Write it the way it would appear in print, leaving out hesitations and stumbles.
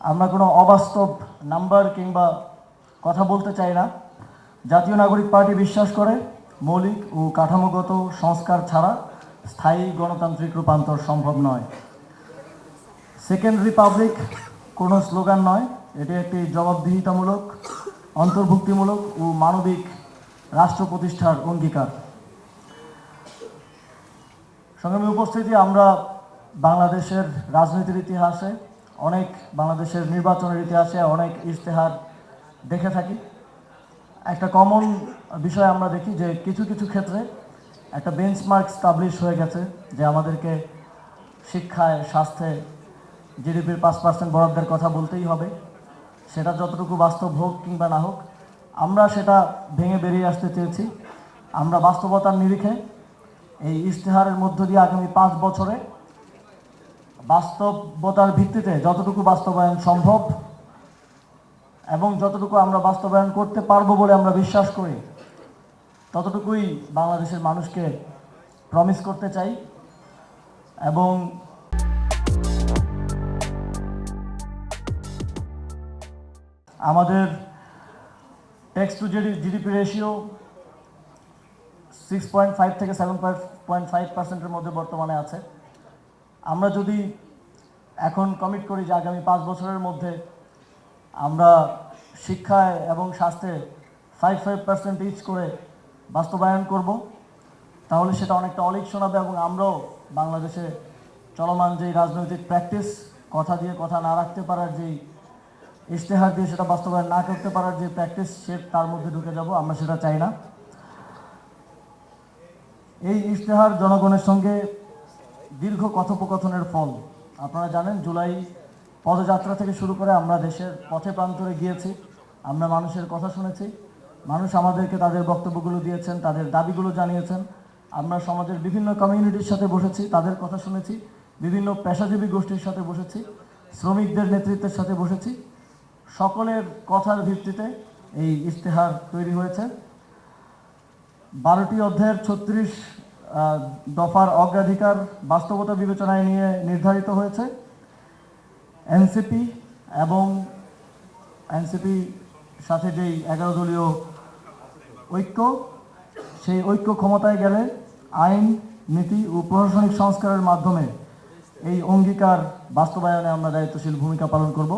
আমরা কোনো অবাস্তব নাম্বার কিংবা কথা বলতে চাই না। জাতীয় নাগরিক পার্টি বিশ্বাস করে মৌলিক ও কাঠামোগত সংস্কার ছাড়া স্থায়ী গণতান্ত্রিক রূপান্তর সম্ভব নয়। সেকেন্ড রিপাবলিক কোনো স্লোগান নয়, এটি একটি জবাবদিহিতামূলক, অন্তর্ভুক্তিমূলক ও মানবিক রাষ্ট্র প্রতিষ্ঠার অঙ্গীকার। সংগ্রামী উপস্থিতি, আমরা বাংলাদেশের রাজনীতির ইতিহাসে বাংলাদেশের নির্বাচনের ইতিহাসে অনেক ইশতেহার দেখে থাকি। একটা কমন বিষয় আমরা দেখি যে কিছু কিছু ক্ষেত্রে একটা বেঞ্চমার্ক স্টাবলিশ হয়ে গেছে যে আমাদেরকে শিক্ষায়, স্বাস্থ্যে জিডিপির 5% বরাদ্দের কথা বলতেই হবে। সেটা যতটুকু বাস্তব হোক কিংবা না হোক, আমরা সেটা ভেঙে বেরিয়ে আসতে চেয়েছি। আমরা বাস্তবতার নিরিখে এই ইশতেহারের মধ্য দিয়ে আগামী 5 বছরে বাস্তবতার ভিত্তিতে যতটুকু বাস্তবায়ন সম্ভব এবং যতটুকু আমরা বাস্তবায়ন করতে পারবো বলে আমরা বিশ্বাস করি, ততটুকুই বাংলাদেশের মানুষকে প্রমিস করতে চাই। এবং আমাদের ট্যাক্স টু জিডিপি রেশিও 6.5 থেকে 7.5%-এর মধ্যে বর্তমানে আছে। আমরা যদি এখন কমিট করি যে আগামী 5 বছরের মধ্যে আমরা শিক্ষায় এবং স্বাস্থ্যে 5% ইচ করে বাস্তবায়ন করব, তাহলে সেটা অনেকটা অলিক শোনাবে এবং আমরাও বাংলাদেশে চলমান যেই রাজনৈতিক প্র্যাকটিস, কথা দিয়ে কথা না রাখতে পারার যেই ইশতেহার দিয়ে সেটা বাস্তবায়ন না করতে পারার যে প্র্যাকটিস, তার মধ্যে ঢুকে যাব। আমরা সেটা চাই না। এই ইশতেহার জনগণের সঙ্গে দীর্ঘ কথোপকথনের ফল। আপনারা জানেন, জুলাই পদযাত্রা থেকে শুরু করে আমরা দেশের পথে প্রান্তরে গিয়েছি, আমরা মানুষের কথা শুনেছি, মানুষ আমাদেরকে তাদের বক্তব্যগুলো দিয়েছেন, তাদের দাবিগুলো জানিয়েছেন। আমরা সমাজের বিভিন্ন কমিউনিটির সাথে বসেছি, তাদের কথা শুনেছি, বিভিন্ন পেশাজীবী গোষ্ঠীর সাথে বসেছি, শ্রমিকদের নেতৃত্বের সাথে বসেছি। সকলের কথার ভিত্তিতে এই ইশতেহার তৈরি হয়েছে। 12টি অধ্যায়ের 36 দফার অগ্রাধিকার বাস্তবতা বিবেচনায় নিয়ে নির্ধারিত হয়েছে। এনসিপি এবং এনসিপি সাথে যেই 11 দলীয় ঐক্য, সেই ঐক্য ক্ষমতায় গেলে আইন, নীতি ও প্রশাসনিক সংস্কারের মাধ্যমে এই অঙ্গীকার বাস্তবায়নে আমরা দায়িত্বশীল ভূমিকা পালন করব।